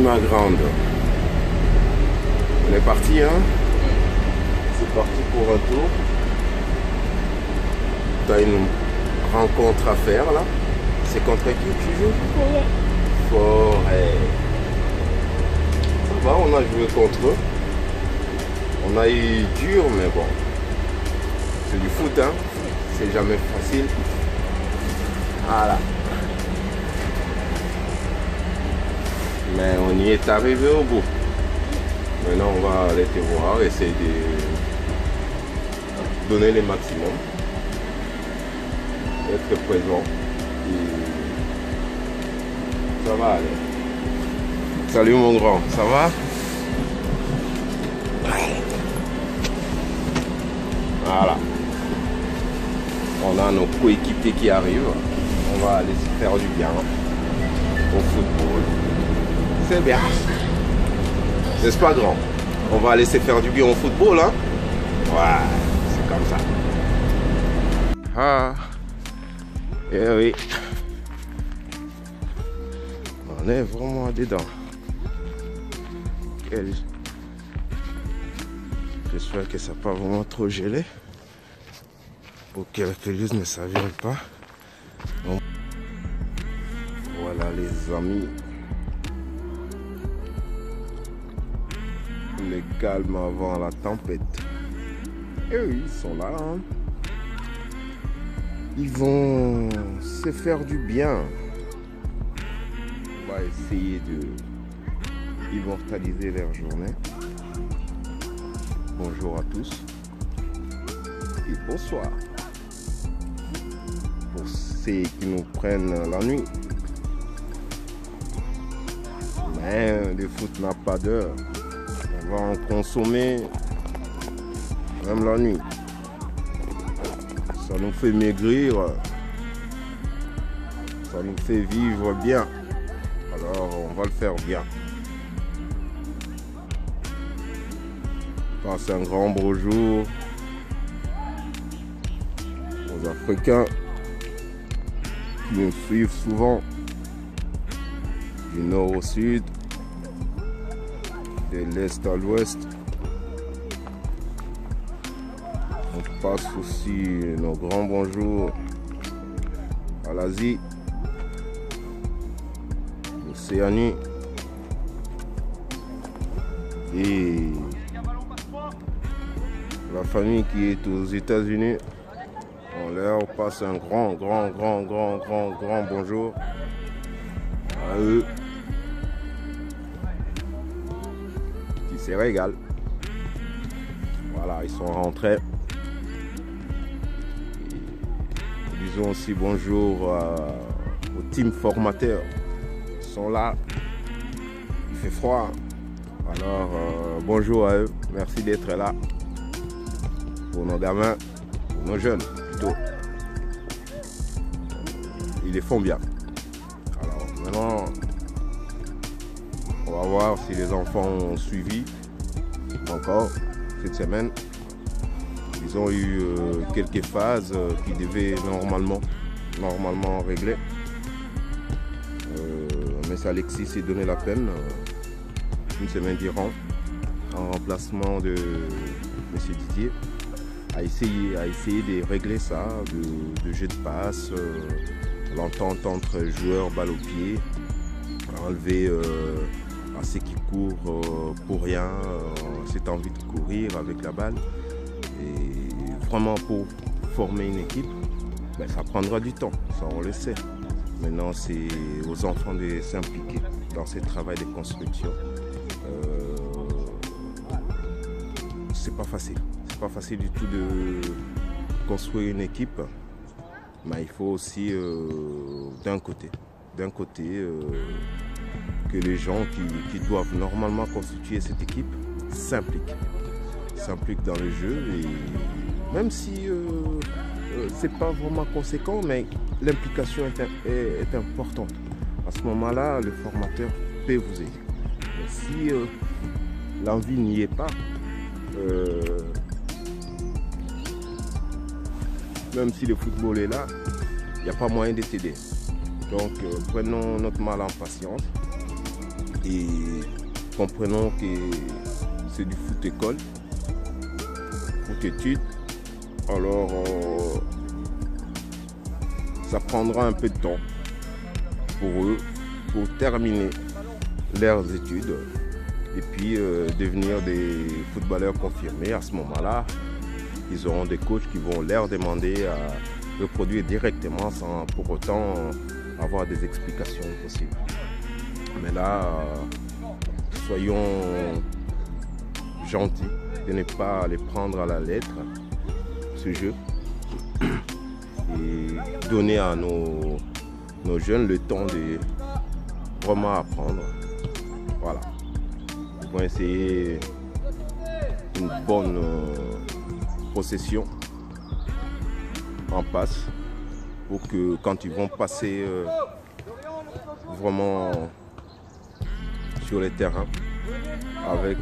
ma grande. On est parti, hein? C'est parti pour un tour. Tu as une rencontre à faire là. C'est contre qui tu joues? Forêt. Ça va, on a joué contre eux. On a eu dur, mais bon. C'est du foot, hein? C'est jamais facile. Voilà. Mais on y est arrivé au bout. Maintenant, on va aller te voir, essayer de donner le maximum. Être présent. Et ça va aller. Salut mon grand, ça va? Voilà. On a nos coéquipiers qui arrivent. On va aller se faire du bien au football. C'est bien. N'est-ce pas grand? On va aller se faire du bien au football, hein? Ouais, c'est comme ça. Ah. Eh oui. On est vraiment dedans. J'espère que ça n'a pas vraiment trop gelé. Pour que la pelouse ne s'avère pas. Donc, voilà les amis. Le calme avant la tempête. Et oui, ils sont là. Hein. Ils vont se faire du bien. On va essayer de immortaliser leur journée. Bonjour à tous et bonsoir. Pour ceux qui nous prennent la nuit. Mais le foot n'a pas d'heure. On va en consommer même la nuit. Ça nous fait maigrir. Ça nous fait vivre bien. Alors on va le faire bien. Passe un grand bonjour aux Africains qui nous suivent souvent du nord au sud, de l'est à l'ouest. On passe aussi nos grands bonjours à l'Asie, l'Océanie et la famille qui est aux États-Unis. On leur passe un grand bonjour à eux qui se régalent. Voilà, ils sont rentrés. Et disons aussi bonjour au team formateur. Ils sont là. Il fait froid. Alors bonjour à eux. Merci d'être là. Pour nos gamins, pour nos jeunes plutôt. Ils les font bien. Alors maintenant, on va voir si les enfants ont suivi encore cette semaine. Ils ont eu quelques phases qui devaient normalement régler. Mais Alexis s'est donné la peine, une semaine d'Iran, en remplacement de M. Didier. A essayé de régler ça, de jeu de passe, l'entente entre joueurs, balle au pied, enlever à ceux qui courent pour rien, cette envie de courir avec la balle. Et vraiment pour former une équipe, ben, ça prendra du temps, ça on le sait. Maintenant c'est aux enfants de s'impliquer dans ce travail de construction. C'est pas facile. Pas facile du tout de construire une équipe, mais il faut aussi d'un côté que les gens qui doivent normalement constituer cette équipe s'impliquent dans le jeu, et même si c'est pas vraiment conséquent, mais l'implication est importante. À ce moment-là, le formateur peut vous aider. Mais si l'envie n'y est pas, même si le football est là, il n'y a pas moyen de t'aider. Donc prenons notre mal en patience. Et comprenons que c'est du foot école, foot études. Alors ça prendra un peu de temps pour eux pour terminer leurs études et puis devenir des footballeurs confirmés. À ce moment-là, ils auront des coachs qui vont leur demander à reproduire directement sans pour autant avoir des explications possibles. Mais là, soyons gentils de ne pas les prendre à la lettre, ce jeu, et donner à nos jeunes le temps de vraiment apprendre. Voilà. Ils vont essayer une bonne possession en passe pour que quand ils vont passer vraiment sur les terrains avec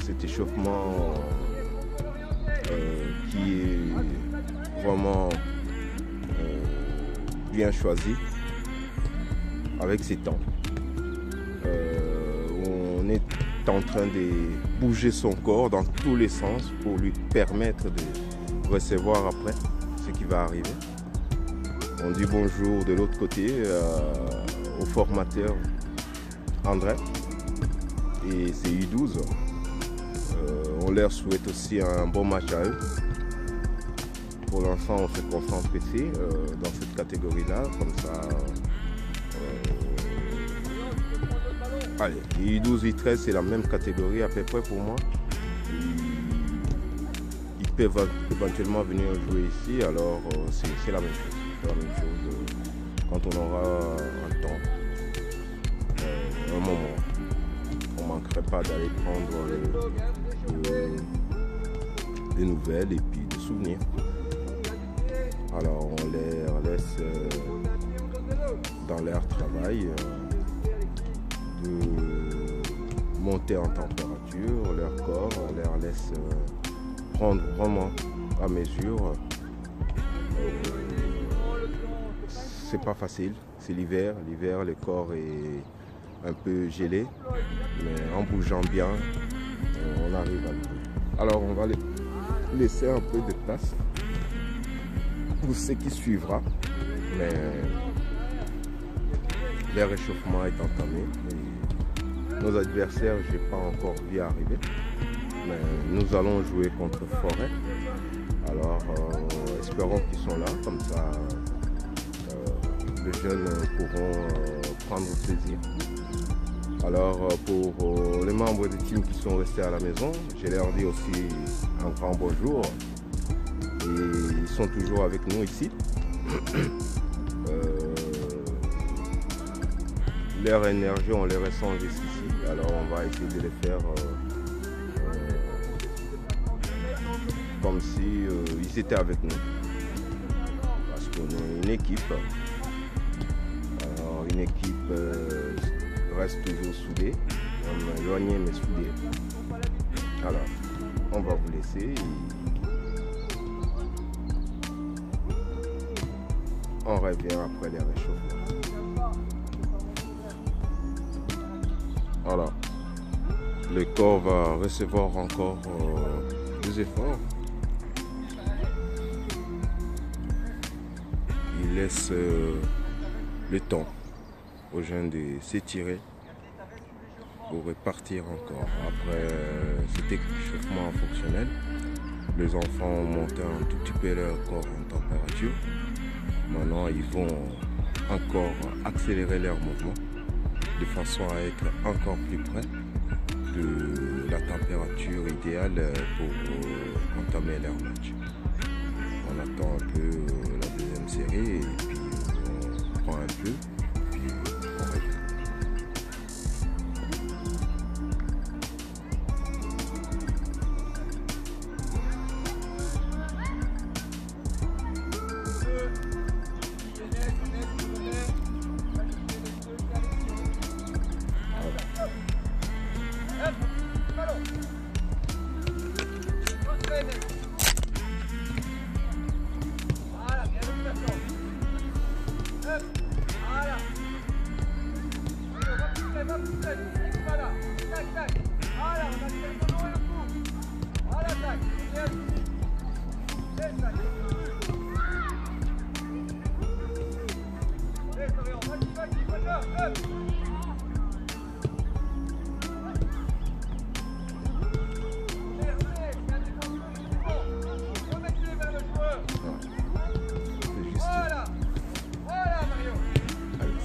cet échauffement qui est vraiment bien choisi avec ces temps. On est en train de bouger son corps dans tous les sens pour lui permettre de recevoir après ce qui va arriver. On dit bonjour de l'autre côté au formateur André et c'est U12. On leur souhaite aussi un bon match à eux. Pour l'instant, on se concentre ici dans cette catégorie-là, comme ça. Allez, U12, U13, c'est la même catégorie à peu près pour moi. Ils peuvent éventuellement venir jouer ici, alors c'est la même chose. C'est la même chose quand on aura un temps, un moment. On ne manquerait pas d'aller prendre des nouvelles et puis des souvenirs. Alors on les laisse dans leur travail de monter en température leur corps, on leur laisse prendre vraiment à mesure. C'est pas facile, c'est l'hiver, le corps est un peu gelé, mais en bougeant bien, on arrive à le bouger. Alors on va laisser un peu de place pour ce qui suivra, mais le réchauffement est entamé. Et nos adversaires, je n'ai pas encore vu arriver, mais nous allons jouer contre Forêt. Alors espérons qu'ils sont là, comme ça les jeunes pourront prendre plaisir. Alors pour les membres du team qui sont restés à la maison, je leur dis aussi un grand bonjour. Et ils sont toujours avec nous ici. Leur énergie, on les ressent jusqu'ici. Alors on va essayer de les faire comme si ils étaient avec nous. Parce qu'on est une équipe. Alors une équipe reste toujours soudée. On est éloigné mais soudée. Alors on va vous laisser. On revient après les réchauffements. Voilà. Le corps va recevoir encore des efforts. Il laisse le temps aux jeunes de s'étirer pour repartir encore. Après cet échauffement fonctionnel, les enfants ont monté un tout petit peu leur corps en température. Maintenant, ils vont encore accélérer leur mouvement de façon à être encore plus près de la température idéale pour entamer leur match. On attend un peu la deuxième série et puis on prend un peu, puis on revient.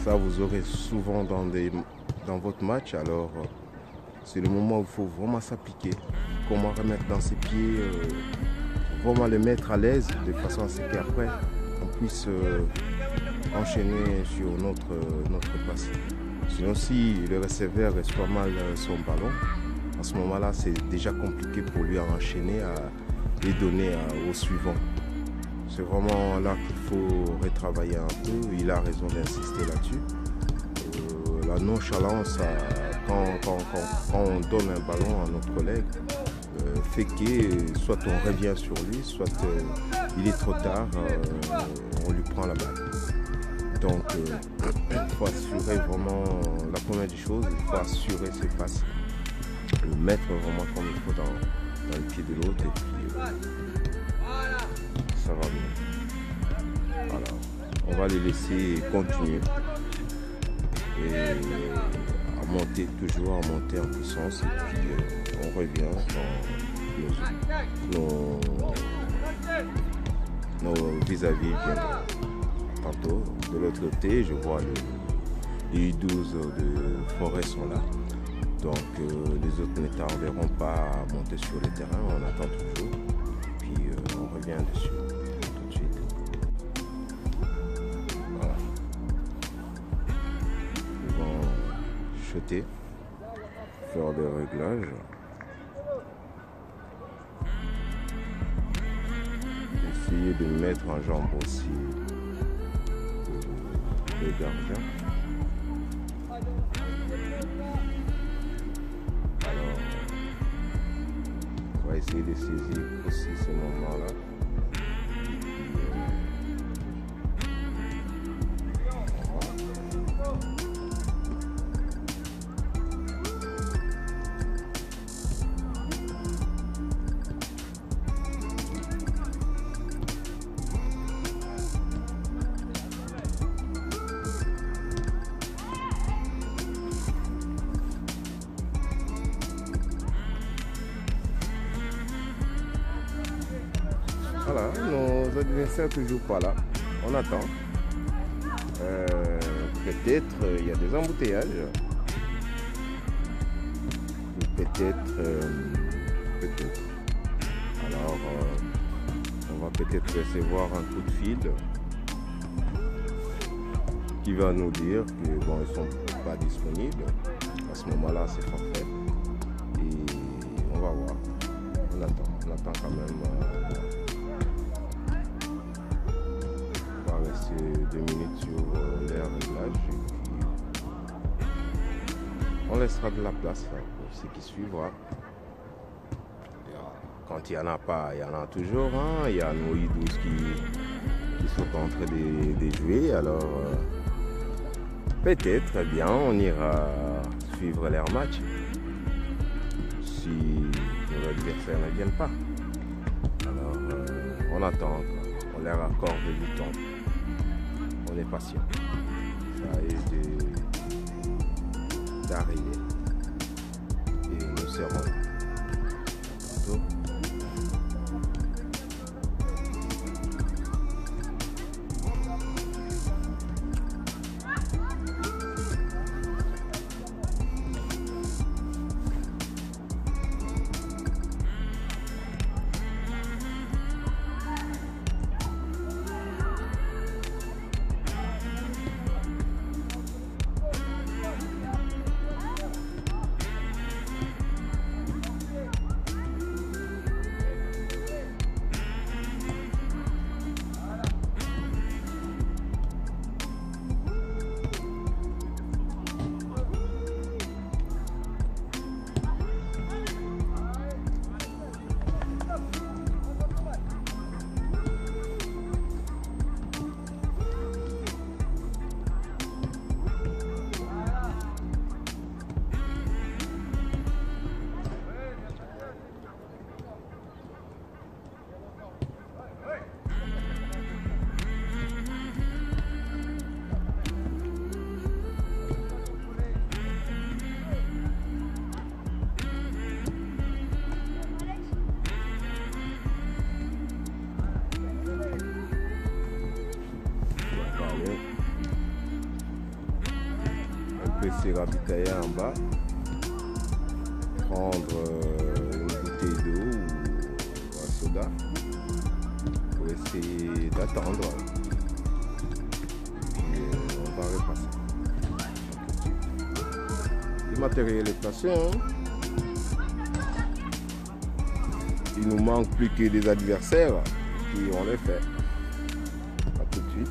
Ça, vous aurez souvent dans votre match. Alors, c'est le moment où il faut vraiment s'appliquer. Comment remettre dans ses pieds, vraiment le mettre à l'aise de façon à ce qu'après, on puisse enchaîner sur notre passe. Sinon, si le receveur reste pas mal son ballon, à ce moment-là, c'est déjà compliqué pour lui à enchaîner et donner au suivant. C'est vraiment là qu'il faut retravailler un peu. Il a raison d'insister là-dessus. La nonchalance, quand on donne un ballon à notre collègue, fait que soit on revient sur lui, soit il est trop tard, on lui prend la balle. Donc, il faut assurer vraiment, la première des choses, il faut assurer ses passes. Le mettre vraiment comme il faut dans le pied de l'autre et puis ça va bien. Alors, on va les laisser continuer et à monter, toujours à monter en puissance et puis on revient dans nos vis-à-vis viendront. Tantôt, de l'autre côté, je vois les 12 de forêt sont là. Donc les autres ne tarderont pas à monter sur le terrain, on attend toujours, puis on revient dessus tout de suite. Voilà. Ils vont chuter, faire des réglages. Essayer de mettre en jambe aussi le gardien. On va essayer de saisir aussi ce moment-là. Voilà, nos adversaires toujours pas là. On attend. Peut-être il y a des embouteillages. Peut-être. Alors, on va peut-être recevoir un coup de fil qui va nous dire que bon, ils sont pas disponibles. À ce moment-là, c'est forfait. Et on va voir. On attend quand même. C'est 2 minutes sur les réglages et puis on laissera de la place pour ce qui suivra. Quand il n'y en a pas, il y en a toujours. Hein. Il y a nos I12 qui sont en train de jouer. Alors peut-être bien on ira suivre leur match si nos adversaires ne viennent pas. Alors on attend, on leur accorde du temps. On est patient. Ça est d'arriver. Et nous serons tantôt. se ravitailler en bas, prendre une bouteille d'eau ou un soda pour essayer d'attendre. Et on va repasser. Le matériel est placé. Il nous manque plus que des adversaires qui ont les fait. A tout de suite.